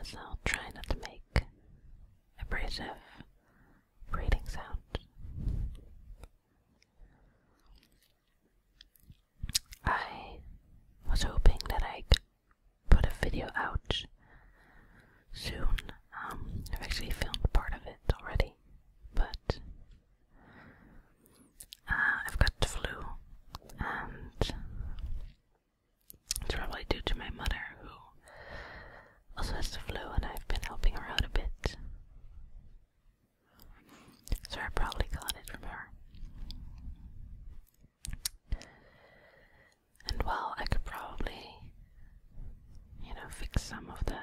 promise I'll try not to make abrasive breathing sounds. I was hoping that I could put a video out soon. I've actually filmed part of it already, but I've got the flu, and it's probably due to my mother, who also has the flu, and I've been helping her out a bit. So I probably got it from her. And while I could probably, fix some of the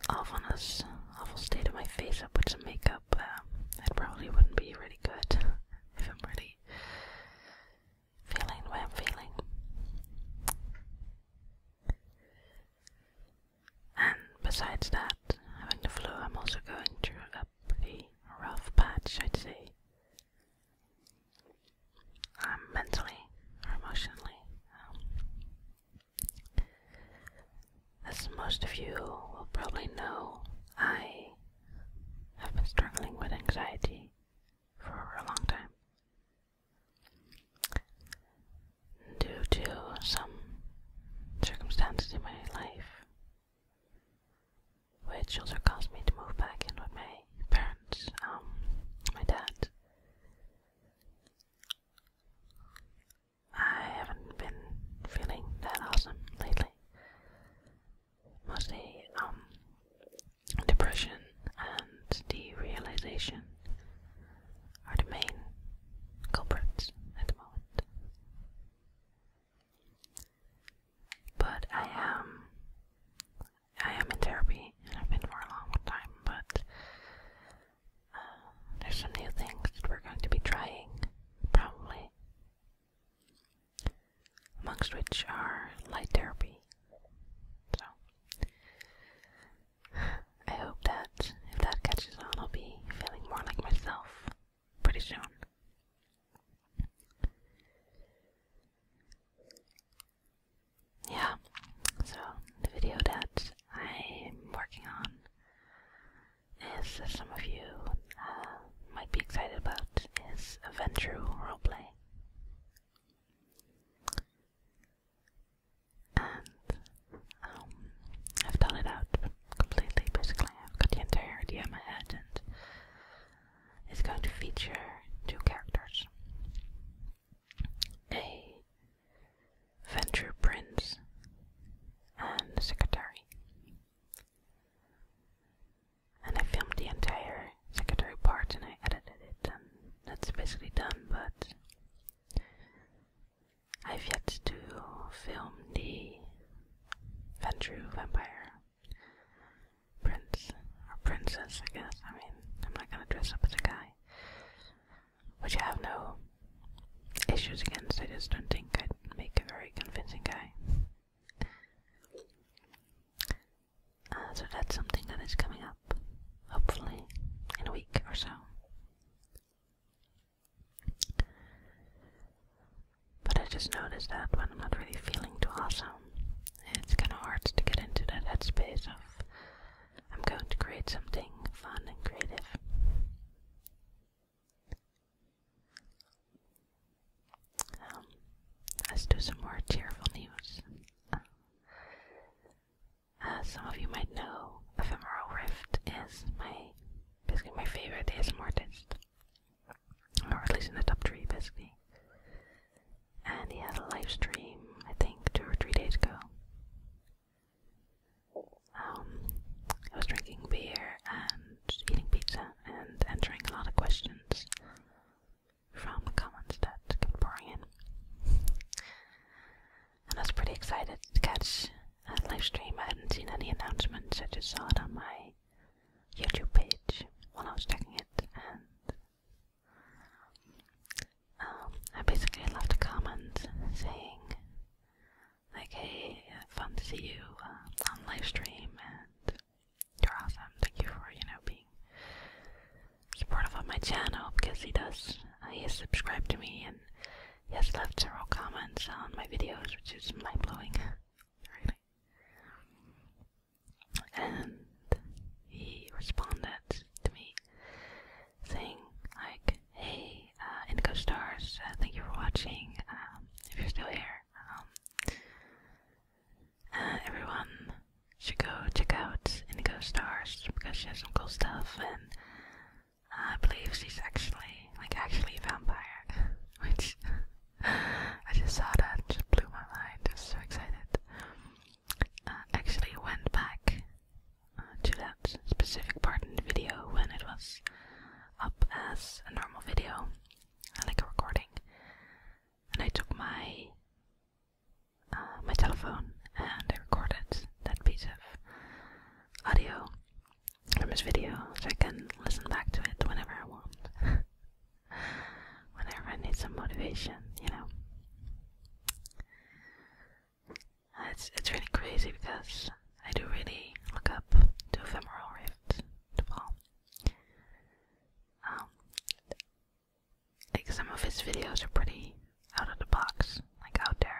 awful state of my face up with some makeup, that probably wouldn't be really good if I'm really feeling the way I'm feeling. And besides that, having the flu, I'm also going through a pretty rough patch, I'd say. Mentally or emotionally. As most of you will probably know, I have been struggling with anxiety for a long time. Due to some circumstances in my life, which also caused me to move back in with my parents, my dad. I haven't been feeling that awesome lately. Mostly, depression and derealization are the main culprits at the moment. But I am in therapy, and I've been for a long time, but there's some new things that we're going to be trying, probably, amongst which are light therapy. So, I hope that if that catches on, I'll be feeling more like myself pretty soon. Yeah, so the video that I'm working on is, as some of you might be excited about, is a Ventrue roleplay. And I've thought it out completely. Basically, I've got the entire idea in my head, and it's going to feature two characters: a Ventrue prince and a secretary. And I filmed the entire secretary part, and I edited it, and that's basically done. But I've yet to film the Ventrue vampire prince, or princess, I guess. I mean, I'm not gonna dress up as a guy, which I have no issues against. I just don't think I'd make a very convincing guy. So that's something that is coming up, hopefully, in a week or so. But I just noticed that when I'm not really feeling too awesome, it's kind of hard to get into that headspace of I'm going to create something fun and creative. Let's do some more cheerful news. As some of you might know, Ephemeral Rift is basically my favorite ASMR artist, or at least in the top 3, basically. And he had a live stream, I think 2 or 3 days ago. I was drinking beer and eating pizza and answering a lot of questions from the comments that kept pouring in. And I was pretty excited to catch a live stream. I hadn't seen any announcements, I just saw it on my YouTube page while I was checking it, and I basically left a comment saying, like, hey, fun to see you on live stream, and you're awesome, thank you for, being supportive of my channel, because he has subscribed to me, and he has left several comments on my videos, which is mind-blowing, really. And she has some cool stuff, and I believe she's actually a vampire, which I just saw that, just blew my mind. I was so excited. Actually went back to that specific part in the video when it was up as a normal video, like a recording, and I took my my telephone and I recorded that piece of audio from this video so I can listen back to it whenever I want. Whenever I need some motivation, you know. It's really crazy because I do really look up to Ephemeral Rift, to Paul. Like some of his videos are pretty out of the box, like out there.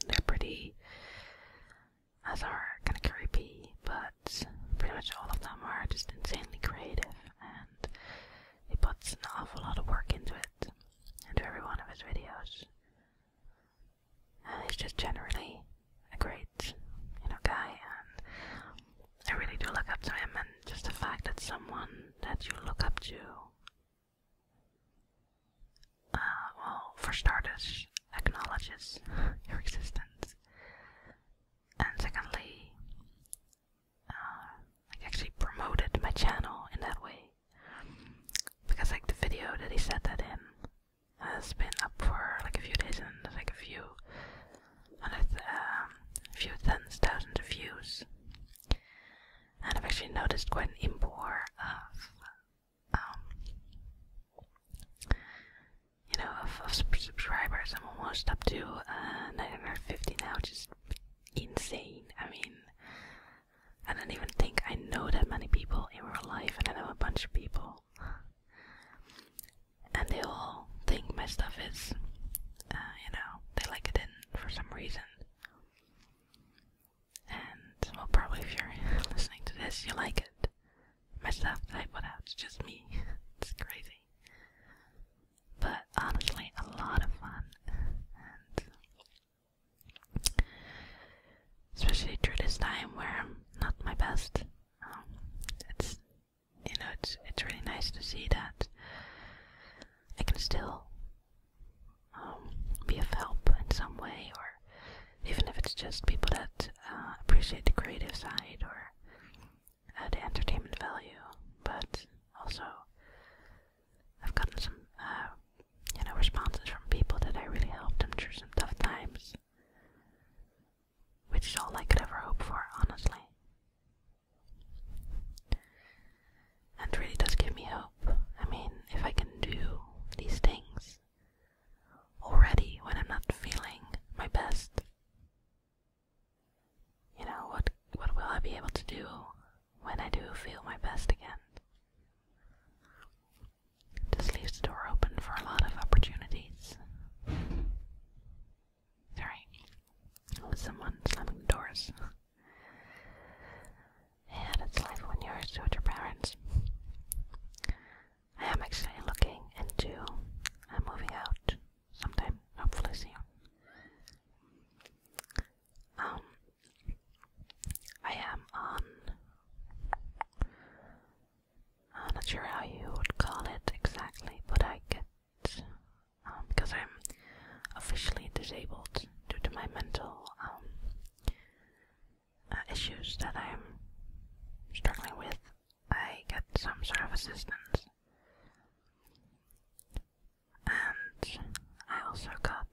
They're pretty, as are kind of creepy, but pretty much all of them are just insanely creative, and he puts an awful lot of work into it, into every one of his videos. He's just generally a great, guy, and I really do look up to him, and just the fact that someone that you look up to, well, for starters, acknowledges your existence, and secondly, actually promoted my channel in that way, because like the video that he said that in has been up for like a few days, and there's like a few tens, thousands of views, and I've actually noticed quite an import of subscribers. I'm almost up to 950 now, which is insane. I mean, I don't even think I know that many people in real life, and I know a bunch of people, and they all think my stuff is, they like it in for some reason. And, well, probably if you're listening to this, you like it. My stuff that I put out, it's just me. It's crazy. But honestly, a lot of fun. And especially through this time where I'm not my best. It's really nice to see that I can still be of help in some way, or even if it's just people that appreciate the creative side or the entertainment value. But also, I've gotten some, responses from people that I really helped them through some tough times, which is all I could ever hope for, honestly. And it really does give me hope. I mean, if I can do these things already when I'm not feeling my best, what will I be able to do when I do feel my best again? This leaves the door open for a lot of opportunities. Sorry, with someone slamming the doors. Yeah, that's life when you're still with your parents. I am actually looking into moving out sometime, hopefully soon. I am on, I'm not sure how you would call it exactly, but I get, because I'm officially disabled due to my mental issues that I'm struggling with, I get some sort of assistance. And I also got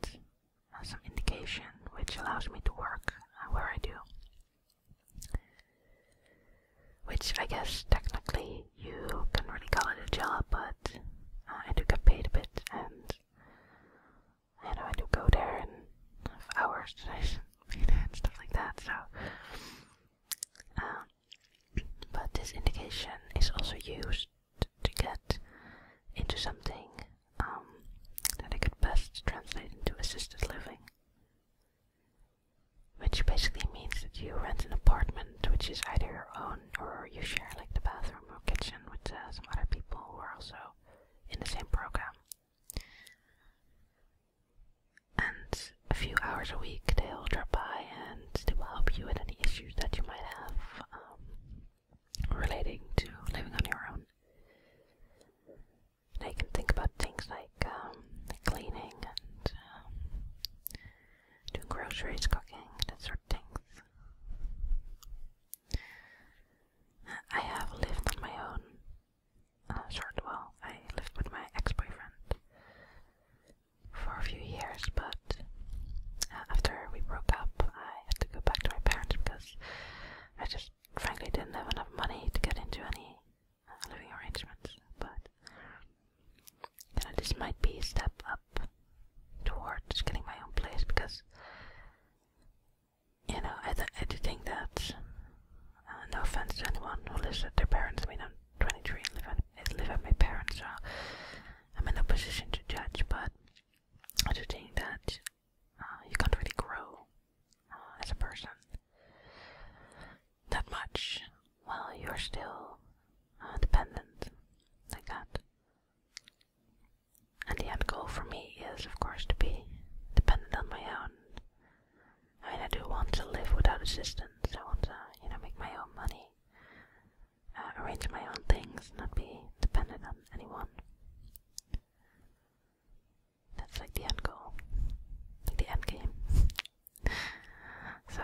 some indication which allows me to work where I do. Which I guess technically you can really call it a job, but I do get paid a bit, and I do go there and have hours and stuff like that. So, but this indication is also used to get into something that I could best translate into assisted living, which basically means that you rent an apartment which is either your own or you share like the bathroom or kitchen with some other people who are also in the same program. And a few hours a week they'll drop by and they will help you with any issues that you might have. I just frankly didn't have enough money to get into any living arrangements, but this might be a step up towards getting my own place, because I do think that, no offense to anyone who lives with their parents, I mean, I'm 23 and live with my parents, so I'm in no position to judge, but I do think that you can't really grow as a person that much while you're still dependent like that. And the end goal for me is, of course, to be dependent on my own. I mean, I do want to live without assistance. I want to, make my own money, arrange my own things, not be dependent on anyone. That's like the end goal, like the end game. So,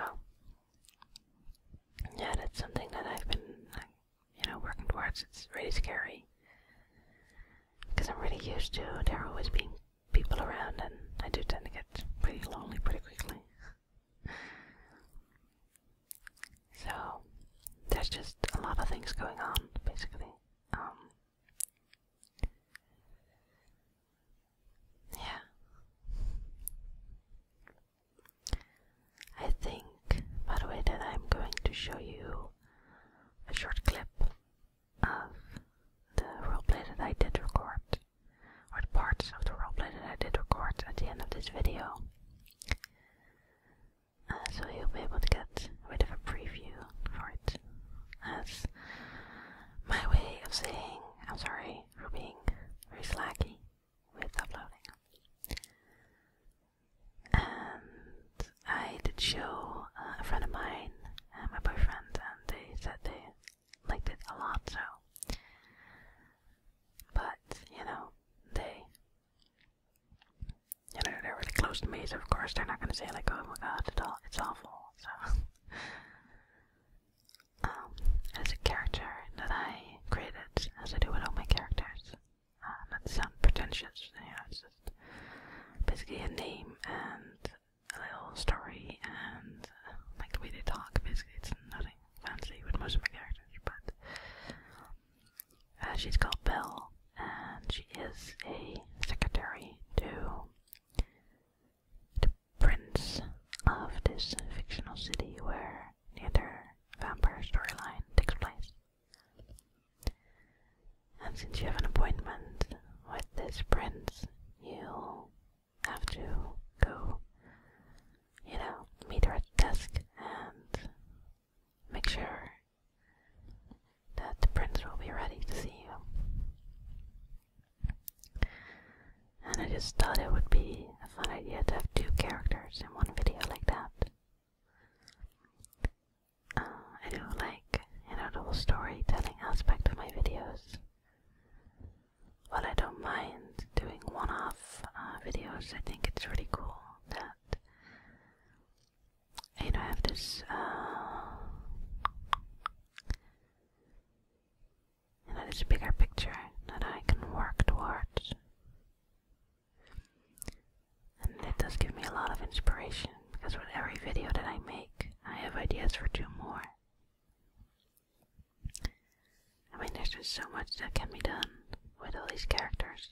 yeah, that's something that I've been, working towards. It's really scary, because I'm really used to there always being people around, and I do tend to get pretty lonely pretty quickly. So, there's just a lot of things going on, basically. Yeah. I think, by the way, that I'm going to show you a short clip of the roleplay that I did record, or the parts of the roleplay that I did record at the end of this video. So you'll be able to get a bit of a preview for it, as my way of saying I'm sorry for being very slacky with uploading. And I did show a friend of mine and my boyfriend, and they said they liked it a lot, so. But, they're really close to me, so of course they're not going to say like, oh my god, it's awful, so. It's a character that I created, as I do with all my characters. Not to sound pretentious, it's just basically a name and a little story and like the way they talk. Basically, it's nothing fancy with most of my characters, but she's called Belle, and she is a secretary to the prince of this fictional city where the entire vampire storyline takes place. And since you have an appointment with this prince, you'll have to go, meet her at the desk and make sure that the prince will be ready to see you. And I just thought it would be a fun idea to have two characters in one video like that. I do like, the whole storytelling aspect of my videos. But I don't mind doing one-off videos. I think it's really cool that, I have this, this bigger picture that I can work towards. And it does give me a lot of inspiration, because with every video that I make, I have ideas for two more. I mean, there's just so much that can be done with all these characters.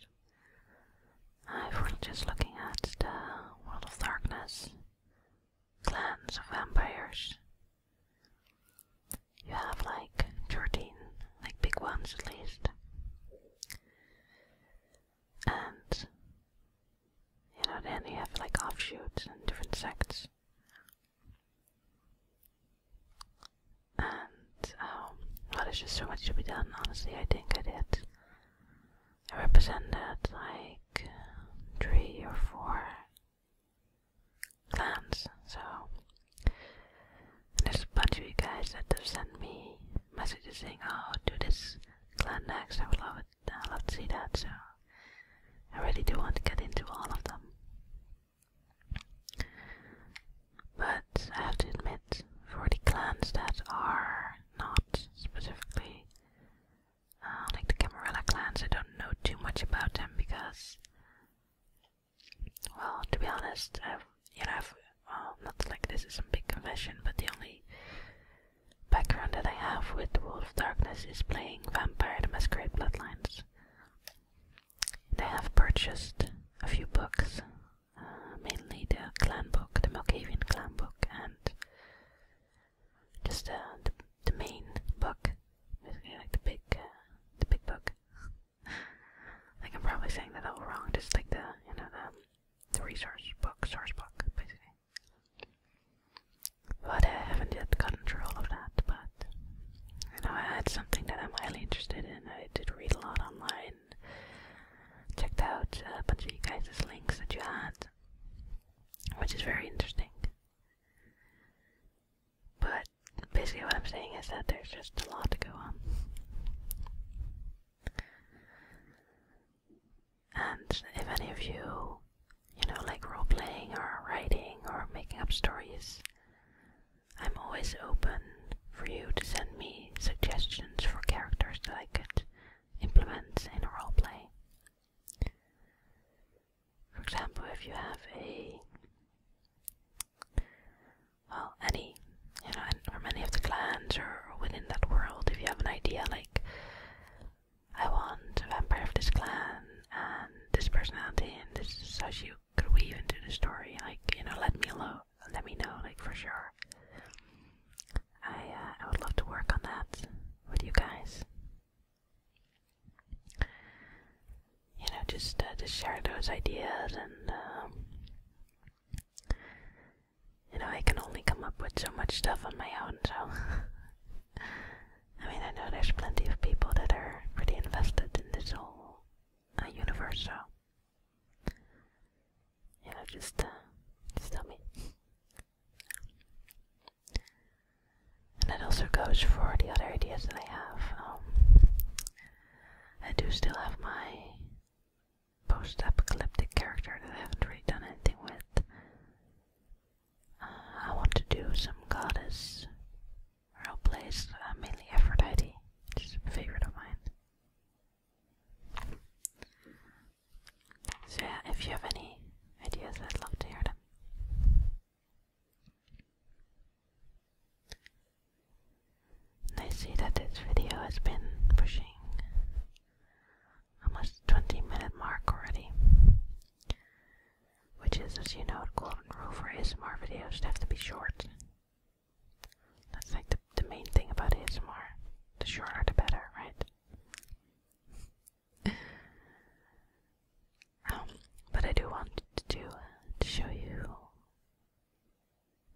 If we're just looking at the World of Darkness, clans of vampires, you have like 13, like big ones at least. And, then you have like offshoots and different sects. And, there's just so much to be done, honestly. I think I represented like 3 or 4 clans, so there's a bunch of you guys that have sent me messages saying, oh, do this clan next, I would love it, I'd love to see that, so I really do want to get into all of them. But I have to admit, for the clans that are not specifically like the Camarilla clans, I don't know too much about them, because, well, to be honest, not like this is some big confession, but the only off with The World of Darkness is playing Vampire the Masquerade Bloodlines. They have purchased a few books, mainly the clan book, the Malkavian clan book, and just the main book, like the big book. Like I'm probably saying that all wrong. Just like the the resource book, source book, basically. But I haven't yet gotten through all of that. But I had something that I'm highly interested in. I did read a lot online. Checked out a bunch of you guys' links that you had, which is very interesting. But basically what I'm saying is that there's just a lot to go on. And if any of you, like role-playing or writing or making up stories, I'm always open for you to send me suggestions for characters that I could implement in a roleplay. For example, if you have from any of the clans or within that world, if you have an idea like, I want a vampire of this clan and this personality and this is how she could weave into the story, like, let me know, like, for sure. I would love to work on that with you guys. Just share those ideas, and I can only come up with so much stuff on my own, so I know there's plenty of people that are pretty invested in this whole universe, so just tell me. And that also goes for the other ideas that I have. I do still have my post-apocalyptic character that I haven't really done anything with. I want to do some goddess roleplays, mainly Aphrodite, which is a favorite of mine. So yeah, if you have any ideas, I'd love to hear them. And I see that this video has been pushing almost 20-minute mark already, which is, as you know, the golden rule for ASMR videos. They have to be short. That's like the main thing about ASMR. The shorter the better, right? But I do want to show you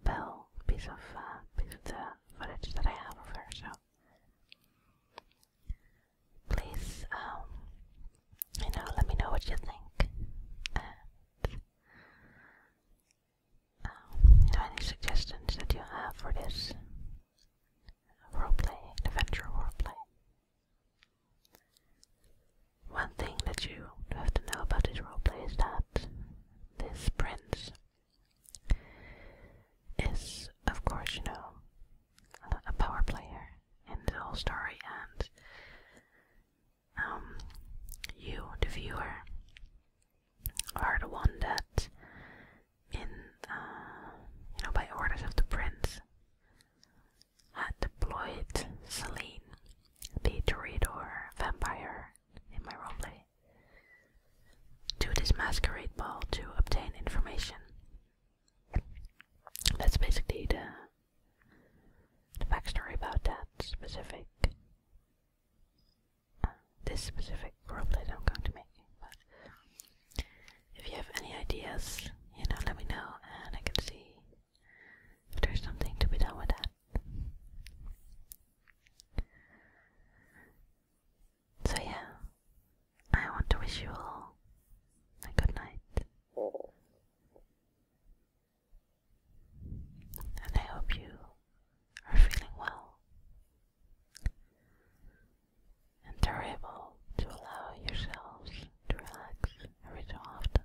Belle, piece of the footage that I have of her. So please, let me know what you think. And any suggestions that you have for this roleplay, adventure roleplay. One thing that you have to know about this roleplay is that this prince is, of course, a power player in the whole story, and you, the viewer, are the one that, by orders of the prince, had deployed Celine, the Toreador vampire in my roleplay, to this masquerade ball to obtain information. That's basically the backstory about that specific, this specific roleplay that I'm going to make. But if you have any ideas, let me know, and I can see if there's something to be done with that. So yeah, I want to wish you all a good night. And I hope you are feeling well and are able to allow yourselves to relax every so often.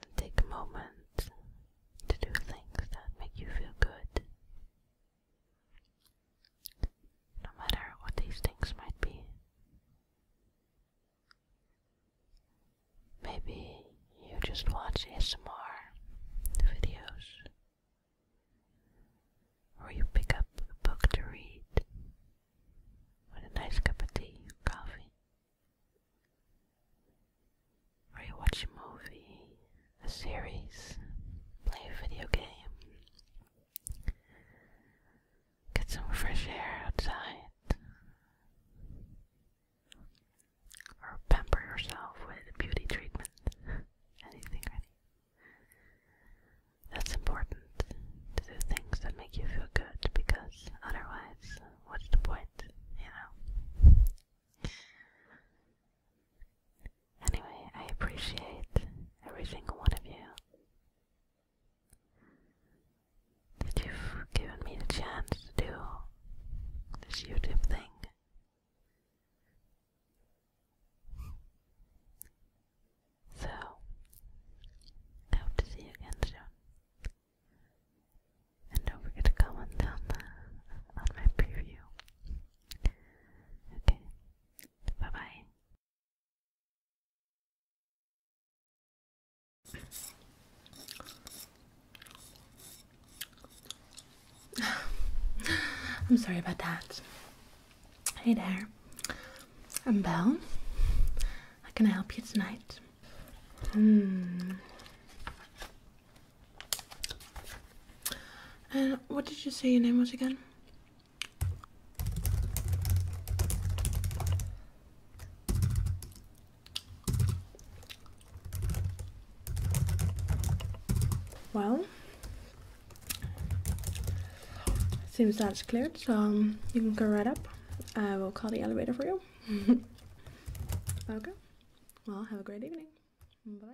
And take a moment to do things that make you feel good, no matter what these things might be. Maybe you just watch ASMR videos, I'm sorry about that. Hey there. I'm Belle. How can I help you tonight? And what did you say your name was again? Well, seems that's cleared, so you can go right up. I will call the elevator for you. Okay. Well, have a great evening. Bye.